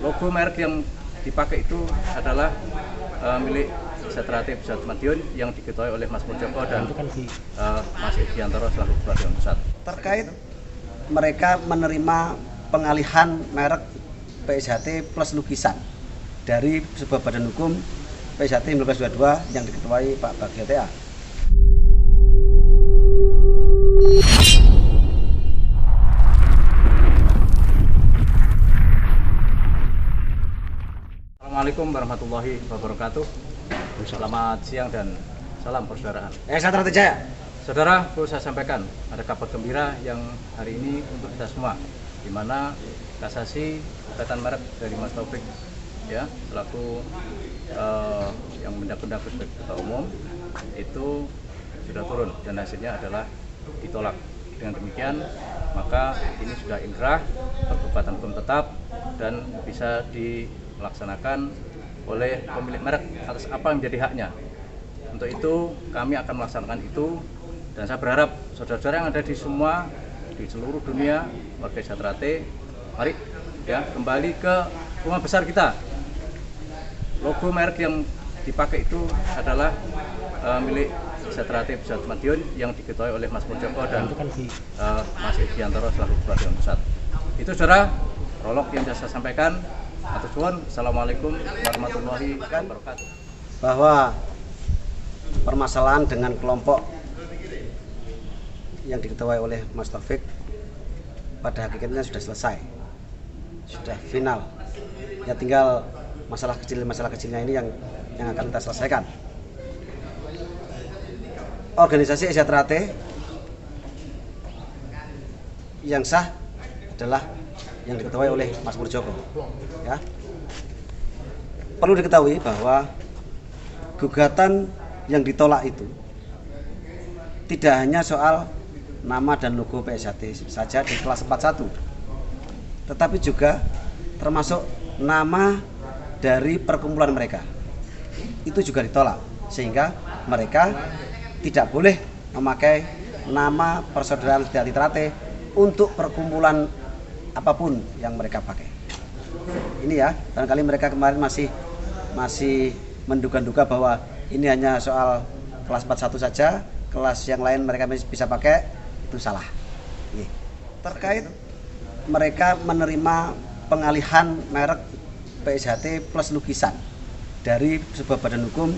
Logo merek yang dipakai itu adalah milik Setrate Pusat Madiun yang diketuai oleh Mas Mujoko dan Mas Idiantoro selaku Ketua Dewan Pusat. Terkait mereka menerima pengalihan merek PSHT plus lukisan dari sebuah badan hukum PSHT 1922 yang diketuai Pak Bagio TA. Assalamualaikum warahmatullahi wabarakatuh. Selamat siang dan salam persaudaraan. Setrate Jaya. Saudara, perlu saya sampaikan ada kabar gembira yang hari ini untuk kita semua, di mana kasasi gugatan merek dari Mas Taufik ya selaku yang mendapat sebagai ketua umum itu sudah turun dan hasilnya adalah ditolak. Dengan demikian maka ini sudah inkrah, pergugatan hukum tetap dan bisa dilaksanakan oleh pemilik merek atas apa yang menjadi haknya. Untuk itu kami akan melaksanakan itu dan saya berharap saudara-saudara yang ada di seluruh dunia warga Setrate, mari ya kembali ke rumah besar kita. Logo merek yang dipakai itu adalah milik Setrate Pusat Madiun yang diketuai oleh Mas Mujoko dan Mas Idiantoro selaku Ketua Dewan Pusat. Itu saudara prolog yang saya sampaikan. Assalamualaikum warahmatullahi wabarakatuh. Bahwa permasalahan dengan kelompok yang diketuai oleh Mas Taufik pada hakikatnya sudah selesai, sudah final. Ya tinggal masalah kecilnya ini yang akan kita selesaikan. Organisasi Setrate yang sah adalah yang diketuai oleh Mas Mujoko. Ya. Perlu diketahui bahwa gugatan yang ditolak itu tidak hanya soal nama dan logo PSHT saja di kelas 41, tetapi juga termasuk nama dari perkumpulan mereka. Itu juga ditolak, sehingga mereka tidak boleh memakai nama persaudaraan Setrate untuk perkumpulan apapun yang mereka pakai. Ini ya, barangkali mereka kemarin masih menduga-duga bahwa ini hanya soal kelas 41 saja, kelas yang lain mereka bisa pakai, itu salah. Terkait mereka menerima pengalihan merek PSHT plus lukisan dari sebuah badan hukum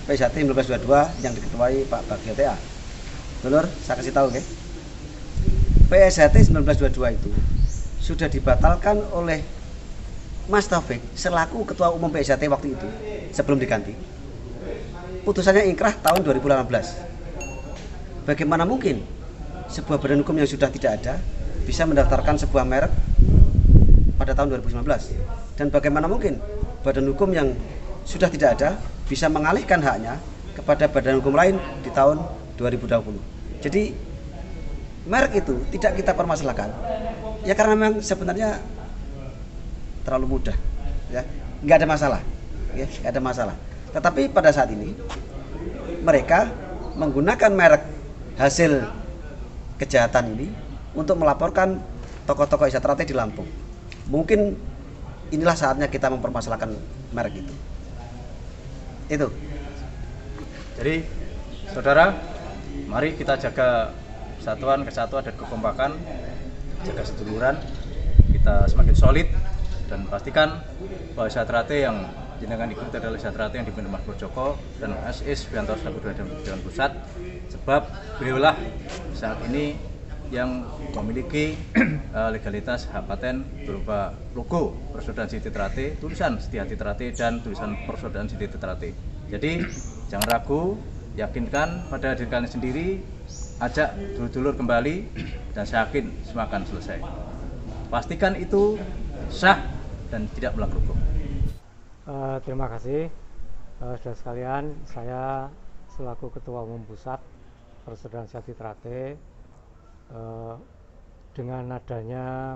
PSHT 1922 yang diketuai Pak Bagio TA. Dulur, saya kasih tahu, okay? PSHT 1922 itu sudah dibatalkan oleh Mas Taufik selaku Ketua Umum PSHT waktu itu sebelum diganti. Putusannya ingkrah tahun 2018. Bagaimana mungkin sebuah badan hukum yang sudah tidak ada bisa mendaftarkan sebuah merek pada tahun 2019? Dan bagaimana mungkin badan hukum yang sudah tidak ada bisa mengalihkan haknya kepada badan hukum lain di tahun 2020? Jadi merek itu tidak kita permasalahkan. Ya karena memang sebenarnya terlalu mudah, ya nggak ada masalah, ya nggak ada masalah. Tetapi pada saat ini mereka menggunakan merek hasil kejahatan ini untuk melaporkan tokoh-tokoh Setrate di Lampung. Mungkin inilah saatnya kita mempermasalahkan merek itu. Itu. Jadi saudara, mari kita jaga kesatuan dan kekompakan, jaga seduluran, kita semakin solid dan pastikan bahwa Setrate yang jenengan ikuti adalah Setrate yang dipimpin Mas Mujoko dan Mas Idiantoro selaku Ketua Dewan Pusat, sebab beliaulah saat ini yang memiliki legalitas hak paten berupa logo Persaudaraan Setrate, tulisan Setiati Trate dan tulisan Persaudaraan Setrate. Jadi jangan ragu, yakinkan pada diri kalian sendiri, ajak dulur-dulur kembali dan saya yakin semua akan selesai. Pastikan itu sah dan tidak melanggar hukum. Terima kasih saudara sekalian, saya selaku Ketua Umum Pusat Persaudaraan Setrate dengan adanya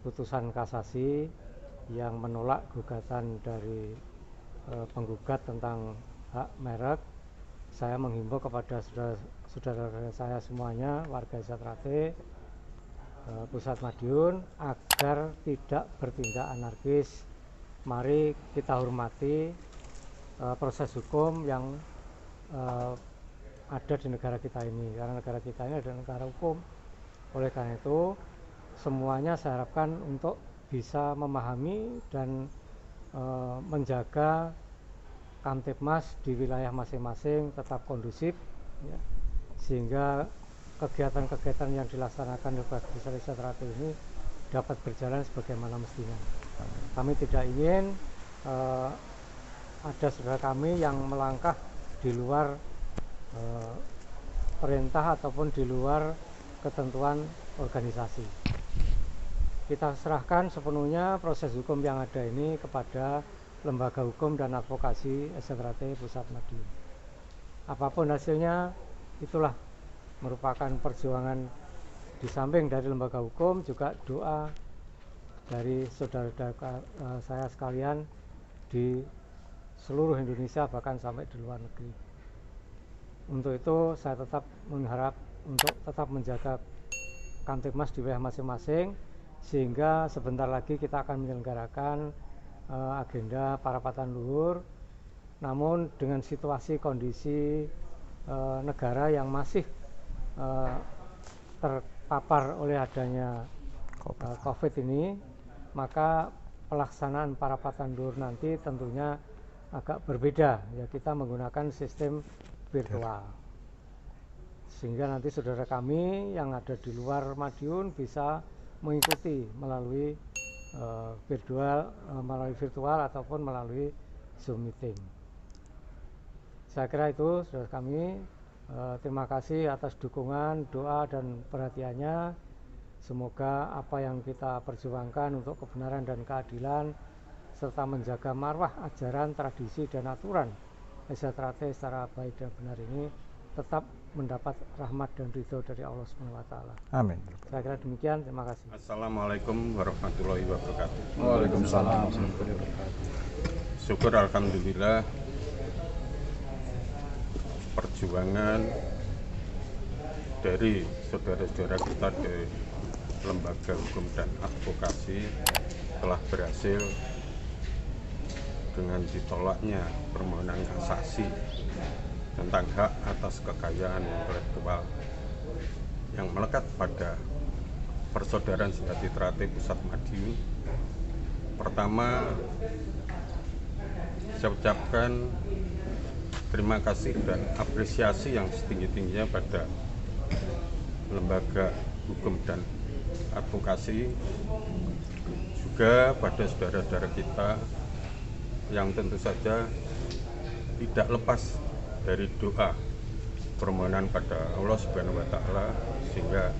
putusan kasasi yang menolak gugatan dari penggugat tentang hak merek, saya menghimbau kepada saudara saya semuanya warga Setrate Pusat Madiun agar tidak bertindak anarkis mari kita hormati proses hukum yang ada di negara kita ini, karena negara kita ini adalah negara hukum. Oleh karena itu semuanya saya harapkan untuk bisa memahami dan menjaga Kamtibmas di wilayah masing-masing tetap kondusif, ya, sehingga kegiatan-kegiatan yang dilaksanakan oleh Desa Desa Teratai ini dapat berjalan sebagaimana mestinya. Kami tidak ingin ada saudara kami yang melangkah di luar perintah ataupun di luar ketentuan organisasi. Kita serahkan sepenuhnya proses hukum yang ada ini kepada Lembaga Hukum dan Advokasi SDTRT Pusat Madiun. Apapun hasilnya, itulah merupakan perjuangan di samping dari lembaga hukum, juga doa dari saudara-saudara saya sekalian di seluruh Indonesia, bahkan sampai di luar negeri. Untuk itu saya tetap mengharap untuk tetap menjaga Kamtibmas di wilayah masing-masing, sehingga sebentar lagi kita akan menyelenggarakan agenda parapatan luhur, namun dengan situasi kondisi negara yang masih terpapar oleh adanya COVID ini, maka pelaksanaan parapatan luhur nanti tentunya agak berbeda, ya, kita menggunakan sistem virtual, sehingga nanti saudara kami yang ada di luar Madiun bisa mengikuti melalui virtual ataupun melalui Zoom meeting. Saya kira itu saudara kami. Terima kasih atas dukungan, doa dan perhatiannya. Semoga apa yang kita perjuangkan untuk kebenaran dan keadilan serta menjaga marwah ajaran, tradisi dan aturan SDTRT secara baik dan benar ini tetap mendapat rahmat dan ridho dari Allah SWT. Amin. Saya kira demikian, terima kasih. Assalamualaikum warahmatullahi wabarakatuh. Waalaikumsalam warahmatullahi wabarakatuh. Syukur alhamdulillah perjuangan dari saudara-saudara kita di Lembaga Hukum dan Advokasi telah berhasil dengan ditolaknya permohonan kasasi tentang hak atas kekayaan intelektual yang melekat pada Persaudaraan Sejati Teratai Pusat Madiun. Pertama, saya ucapkan terima kasih dan apresiasi yang setinggi-tingginya pada Lembaga Hukum dan Advokasi, juga pada saudara-saudara kita yang tentu saja tidak lepas dari doa permohonan pada Allah Subhanahu wa Ta'ala, sehingga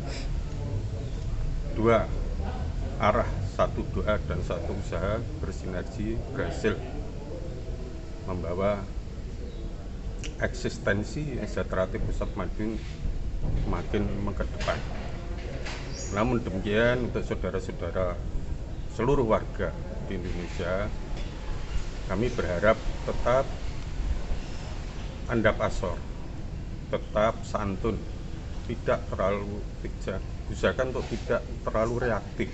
dua arah, satu doa dan satu usaha bersinergi berhasil membawa eksistensi SDTRT Pusat Madiun makin mengedepan. Namun demikian, untuk saudara-saudara seluruh warga di Indonesia, kami berharap tetap andap asor, tetap santun, tidak terlalu bijak, usahakan untuk tidak terlalu reaktif.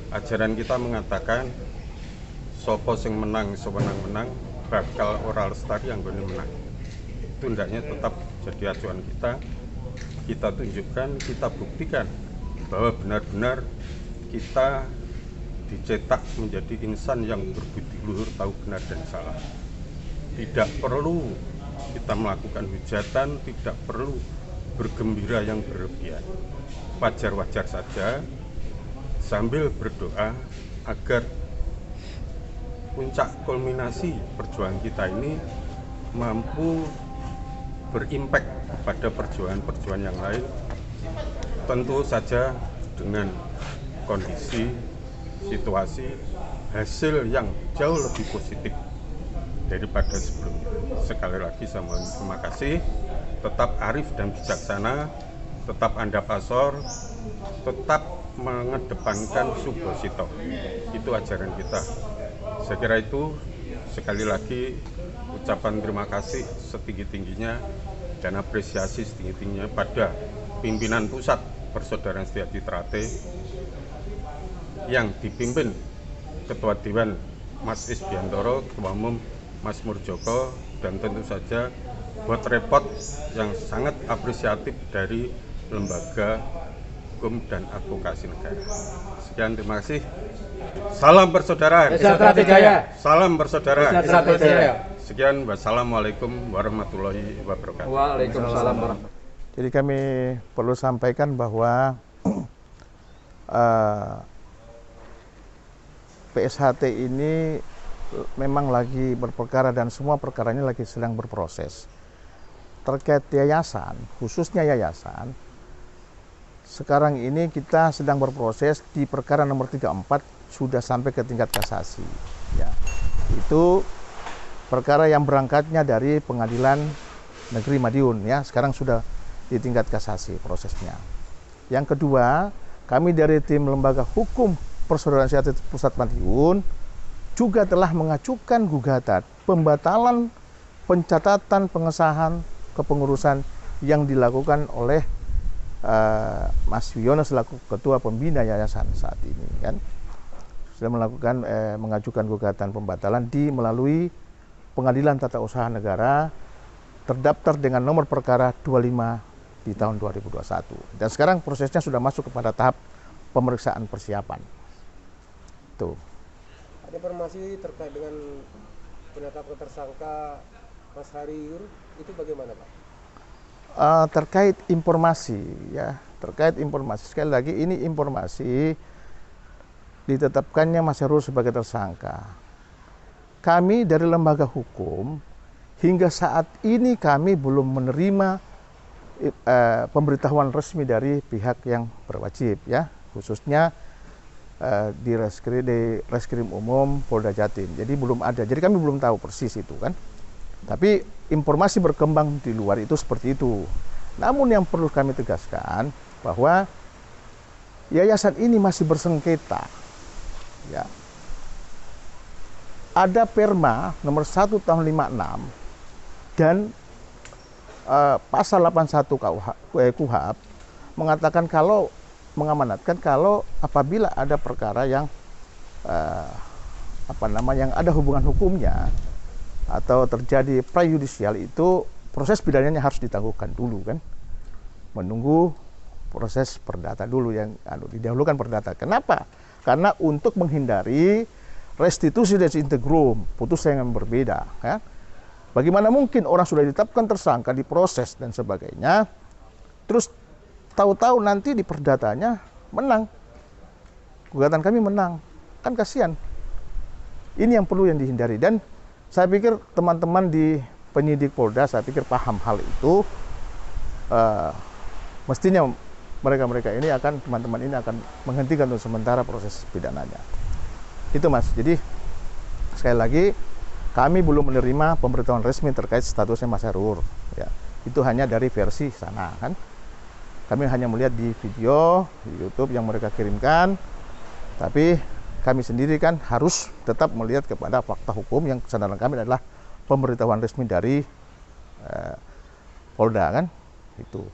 Ajaran kita mengatakan sopo sing menang sewenang-wenang bakal ora lestari anggone menang. Itu hendaknya tetap jadi acuan kita tunjukkan, kita buktikan bahwa benar-benar kita dicetak menjadi insan yang berbudi luhur, tahu benar dan salah. Tidak perlu kita melakukan hujatan, tidak perlu bergembira yang berlebihan. Wajar-wajar saja sambil berdoa agar puncak kulminasi perjuangan kita ini mampu berimpact pada perjuangan-perjuangan yang lain, tentu saja dengan kondisi, situasi, hasil yang jauh lebih positif daripada sebelumnya. Sekali lagi saya mohon terima kasih, tetap arif dan bijaksana, tetap andap asor, tetap mengedepankan subosito. Itu ajaran kita. Saya kira itu, sekali lagi ucapan terima kasih setinggi-tingginya dan apresiasi setinggi-tingginya pada pimpinan pusat Persaudaraan Sejati Teratai yang dipimpin Ketua Dewan Mas Isbiantoro, Ketua Umum Mas Murjoko, dan tentu saja buat repot yang sangat apresiatif dari Lembaga Hukum dan Advokasi Negara. Sekian, terima kasih. Salam persaudaraan. Desa Trijaya. Salam persaudaraan. Desa Trijaya. Sekian, wassalamualaikum warahmatullahi wabarakatuh. Waalaikumsalam warahmatullahi. Jadi kami perlu sampaikan bahwa PSHT ini memang lagi berperkara dan semua perkaranya lagi sedang berproses. Terkait yayasan, khususnya yayasan, sekarang ini kita sedang berproses di perkara nomor 34 sudah sampai ke tingkat kasasi. Ya, itu perkara yang berangkatnya dari Pengadilan Negeri Madiun, ya, sekarang sudah di tingkat kasasi prosesnya. Yang kedua, kami dari tim Lembaga Hukum Persaudaraan Inisiatif Pusat Madiun juga telah mengajukan gugatan pembatalan pencatatan pengesahan kepengurusan yang dilakukan oleh Mas Wiono selaku Ketua Pembina Yayasan saat ini, kan sudah melakukan mengajukan gugatan pembatalan melalui Pengadilan Tata Usaha Negara terdaftar dengan nomor perkara 25 di tahun 2021, dan sekarang prosesnya sudah masuk kepada tahap pemeriksaan persiapan. Tuh. Ada informasi terkait dengan penetapan tersangka Mas Hariur itu bagaimana, Pak? Terkait informasi, ya, terkait informasi, sekali lagi ini informasi ditetapkannya Mas Hariur sebagai tersangka. Kami dari lembaga hukum hingga saat ini kami belum menerima pemberitahuan resmi dari pihak yang berwajib, ya, khususnya di Reskrim Umum Polda Jatim. Jadi belum ada. Jadi kami belum tahu persis itu, kan. Tapi informasi berkembang di luar itu seperti itu. Namun yang perlu kami tegaskan bahwa yayasan ini masih bersengketa. Ya. Ada Perma nomor 1 tahun 56 dan pasal 81 KUHP mengatakan kalau mengamanatkan kalau apabila ada perkara yang yang ada hubungan hukumnya atau terjadi prajudisial, itu proses pidananya harus ditangguhkan dulu, kan, menunggu proses perdata dulu, yang didahulukan perdata. Kenapa? Karena untuk menghindari restitusi desintegrum, putusan yang berbeda, ya. Bagaimana mungkin orang sudah ditetapkan tersangka, diproses dan sebagainya, terus tahu-tahu nanti di perdatanya menang, gugatan kami menang, kan kasihan. Ini yang perlu yang dihindari, dan saya pikir teman-teman di penyidik Polda saya pikir paham hal itu. Mestinya mereka ini akan, teman-teman ini akan menghentikan untuk sementara proses pidananya. Itu, Mas. Jadi sekali lagi kami belum menerima pemberitahuan resmi terkait statusnya Mas Hariur, ya. Itu hanya dari versi sana, kan. Kami hanya melihat di video di YouTube yang mereka kirimkan, tapi kami sendiri kan harus tetap melihat kepada fakta hukum yang kesadaran kami adalah pemberitahuan resmi dari Polda, kan, itu.